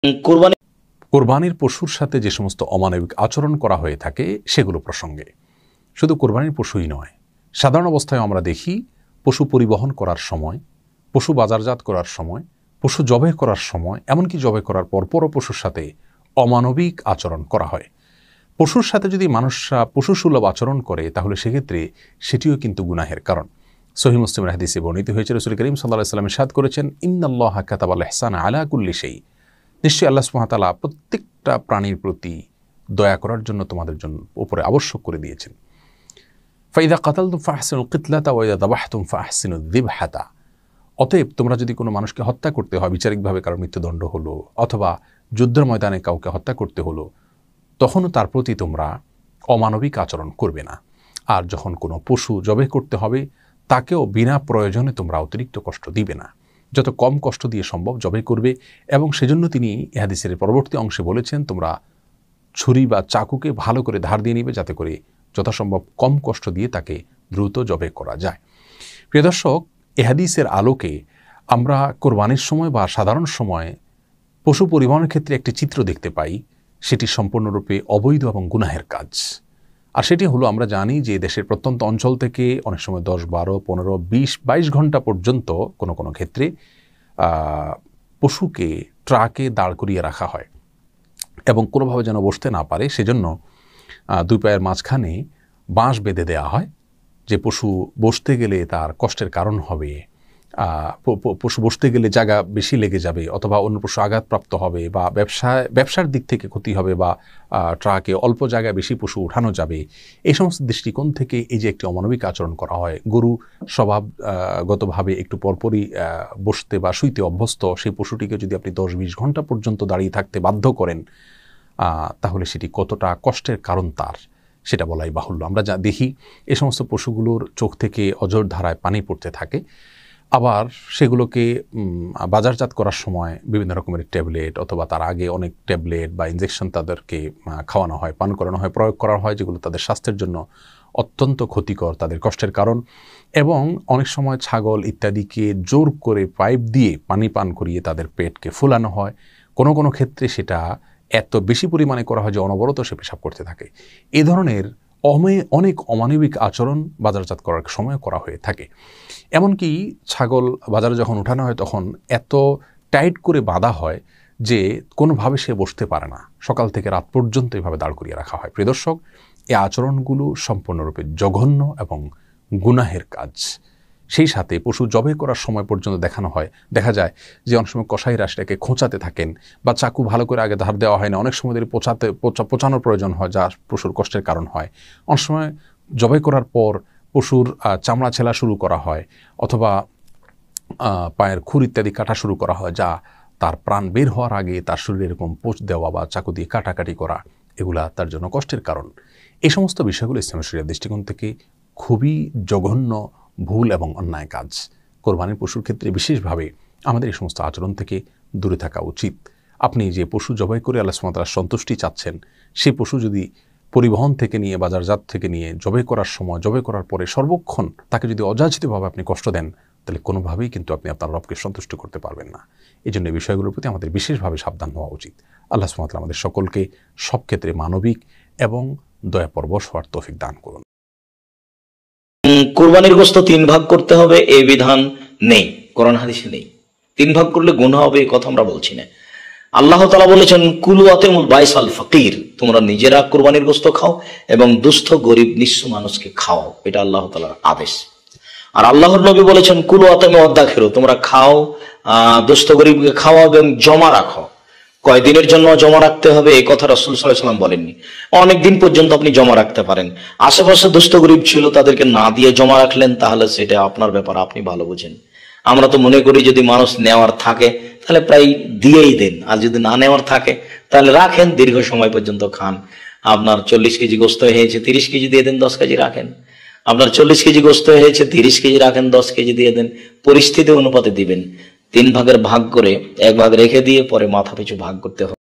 কোরবানি কোরবানির পশুর সাথে যে সমস্ত অমানবিক আচরণ করা হয়ে থাকে সেগুলো প্রসঙ্গে। শুধু কোরবানির পশুই নয়, সাধারণ অবস্থায় আমরা দেখি পশু পরিবহন করার সময়, পশু বাজারজাত করার সময়, পশু জবাই করার সময়, এমনকি জবাই করার পরপরও পশুর সাথে অমানবিক আচরণ করা হয়। পশুর সাথে যদি মানুষরা পশুসুলভ আচরণ করে তাহলে সেক্ষেত্রে সেটিও কিন্তু গুনাহের কারণ। সহিহ মুসলিমের হাদিসে বর্ণিত হয়েছে, রাসূল করিম সাল্লাল্লাহু আলাইহি ওয়াসাল্লাম ইরশাদ করেছেন, ইন্নাল্লাহা কাতাবাল ইহসানা আলা কুল্লি শাই। নিশ্চয়ই আল্লাহ সুবহানাহু ওয়া তাআলা প্রত্যেকটা প্রাণীর প্রতি দয়া করার জন্য তোমাদের জন্য উপরে আবশ্যক করে দিয়েছেন। ফাইদা কাতালতুম ফাহসিনুল কিতলাতা ওয়া ইযা যাবাহতুম ফাহসিনুদ যিবহাতা। অতএব তোমরা যদি কোনো মানুষকে হত্যা করতে হয়, বিচারিকভাবে কারো মৃত্যুদণ্ড হলো অথবা যুদ্ধের ময়দানে কাউকে হত্যা করতে হলো, তখনও তার প্রতি তোমরা অমানবিক আচরণ করবে না। আর যখন কোনো পশু জবাই করতে হবে তাকেও বিনা প্রয়োজনে তোমরা অতিরিক্ত কষ্ট দিবে না, যত কম কষ্ট দিয়ে সম্ভব জবাই করবে। এবং সেজন্য তিনি এই হাদিসের পরবর্তী অংশে বলেছেন, তোমরা ছুরি বা চাকুকে ভালো করে ধার দিয়ে নিবে যাতে করে যথাসম্ভব কম কষ্ট দিয়ে তাকে দ্রুত জবাই করা যায়। প্রিয় দর্শক, এই হাদিসের আলোকে আমরা কোরবানির সময় বা সাধারণ সময় পশু পরিবহনের ক্ষেত্রে একটি চিত্র দেখতে পাই, সেটি সম্পূর্ণরূপে অবৈধ এবং গুনাহের কাজ। আর সেটি হলো, আমরা জানি যে দেশের প্রত্যন্ত অঞ্চল থেকে অনেক সময় 10, 12, 15, 20, 22 ঘন্টা পর্যন্ত কোনো কোনো ক্ষেত্রে পশুকে ট্রাকে দাঁড় করিয়ে রাখা হয় এবং কোনোভাবে যেন বসতে না পারে সেজন্য দুই পায়ের মাঝখানে বাঁশ বেঁধে দেওয়া হয়, যে পশু বসতে গেলে তার কষ্টের কারণ হবে, পশু বসতে গেলে জায়গা বেশি লেগে যাবে অথবা অন্য পশু আঘাতপ্রাপ্ত হবে বা ব্যবসার দিক থেকে ক্ষতি হবে বা ট্রাকে অল্প জায়গায় বেশি পশু উঠানো যাবে। এই সমস্ত দৃষ্টিকোণ থেকে এই যে একটি অমানবিক আচরণ করা হয়, গরু স্বভাবগতভাবে একটু পরপরই বসতে বা শুইতে অভ্যস্ত, সেই পশুটিকে যদি আপনি 10-20 ঘন্টা পর্যন্ত দাঁড়িয়ে থাকতে বাধ্য করেন তাহলে সেটি কতটা কষ্টের কারণ তার সেটা বলাই বাহুল্য। আমরা যা দেখি এই সমস্ত পশুগুলোর চোখ থেকে অঝোর ধারায় পানি পড়তে থাকে। আবার সেগুলোকে বাজারজাত করার সময় বিভিন্ন রকমের ট্যাবলেট অথবা তার আগে অনেক ট্যাবলেট বা ইনজেকশন তাদেরকে খাওয়ানো হয়, পান করানো হয়, প্রয়োগ করা হয়, যেগুলো তাদের স্বাস্থ্যের জন্য অত্যন্ত ক্ষতিকর, তাদের কষ্টের কারণ। এবং অনেক সময় ছাগল ইত্যাদিকে জোর করে পাইপ দিয়ে পানি পান করিয়ে তাদের পেটকে ফুলানো হয়। কোনো কোনো ক্ষেত্রে সেটা এত বেশি পরিমাণে করা হয় যে অনবরত সে পেশাব করতে থাকে। এ ধরনের অনেক অমানবিক আচরণ বাজারজাত করার সময় করা হয়ে থাকে। এমনকি ছাগল বাজারে যখন উঠানো হয় তখন এত টাইট করে বাঁধা হয় যে কোনোভাবে সে বসতে পারে না, সকাল থেকে রাত পর্যন্ত এভাবে দাঁড় করিয়ে রাখা হয়। প্রিয় দর্শক, এই আচরণগুলো সম্পূর্ণরূপে জঘন্য এবং গুনাহের কাজ। সেই সাথে পশু জবাই করার সময় পর্যন্ত দেখা যায় যে অনেক সময় কসাইরা সেটাকে খোঁচাতে থাকেন বা চাকু ভালো করে আগে ধার দেওয়া হয় না, অনেক সময় পচানোর প্রয়োজন হয় যা পশুর কষ্টের কারণ হয়। অনেক সময় জবাই করার পর পশুর চামড়া ছেলা শুরু করা হয় অথবা পায়ের খুর ইত্যাদি কাটা শুরু করা হয়, যা তার প্রাণ বের হওয়ার আগে তার শরীরে এরকম পোঁচ দেওয়া বা চাকু দিয়ে কাটাকাটি করা, এগুলা তার জন্য কষ্টের কারণ। এই সমস্ত বিষয়গুলো ইসলামী শরিয়ার দৃষ্টিকোণ থেকে খুবই জঘন্য, ভুল এবং অন্যায় কাজ। কোরবানির পশুর ক্ষেত্রে বিশেষভাবে আমাদের এই সমস্ত আচরণ থেকে দূরে থাকা উচিত। আপনি যে পশু জবাই করে আল্লাহ সুবহানাহু ওয়া তাআলার সন্তুষ্টি চাচ্ছেন, সেই পশু যদি পরিবহন থেকে নিয়ে বাজারজাত থেকে নিয়ে জবাই করার সময়, জবাই করার পরে সর্বক্ষণ তাকে যদি অযাচিতভাবে আপনি কষ্ট দেন, তাহলে কোনোভাবেই কিন্তু আপনি আপনার রবকে সন্তুষ্ট করতে পারবেন না। এই জন্য এই বিষয়গুলোর প্রতি আমাদের বিশেষভাবে সাবধান হওয়া উচিত। আল্লাহ সুবহানাহু ওয়া তাআলা আমাদের সকলকে সব ক্ষেত্রে মানবিক এবং দয়াপরবশ হওয়ার তৌফিক দান করুন। কোরবানির গোশত 3 ভাগ করতে হবে এই বিধান নেই, কোরআন হাদিসে নেই। 3 ভাগ করলে গুনাহ হবে এই কথা আমরা বলছি না। আল্লাহ তাআলা বলেছেন, কুলু আতিমুল বাইসাল ফাকির, তোমরা নিজেরা কোরবানির গোশত খাও এবং দুস্থ গরিব নিঃস্ব মানুষকে খাও, এটা আল্লাহ তাআলার আদেশ। আর আল্লাহর নবী বলেছেন, কুলু আতিমু ওয়াদাখিরু, তোমরা খাও, দুস্থ গরিবকে খাওয়াও এবং জমা রাখো। কয়দিনের জন্য জমা রাখতে হবে এই কথা রাসূল সাল্লাল্লাহু আলাইহি ওয়াসাল্লাম বলেননি। অনেক দিন পর্যন্ত আপনি জমা রাখতে পারেন। আশেপাশে দুস্থ গরিব ছিল, তাদেরকে না দিয়ে জমা রাখলেন, তাহলে সেটা আপনার ব্যাপার, আপনি ভালো বুঝেন। আমরা তো মনে করি যদি মানুষ নেওয়ার থাকে তাহলে প্রায় দিয়েই দেন, আর যদি না নেওয়ার থাকে তাহলে রাখেন, দীর্ঘ সময় পর্যন্ত খান। আপনার 40 কেজি গোশত হয়েছে, 30 কেজি দিয়ে দেন, 10 কেজি রাখেন। আপনার 40 কেজি গোশত হয়েছে, 30 কেজি রাখেন, 10 কেজি দিয়ে দেন, পরিস্থিতি অনুপাতে দিবেন। 3 ভাগের ভাগ করে 1 ভাগ রেখে দিয়ে পরে মাথা পিছু ভাগ করতে হবে।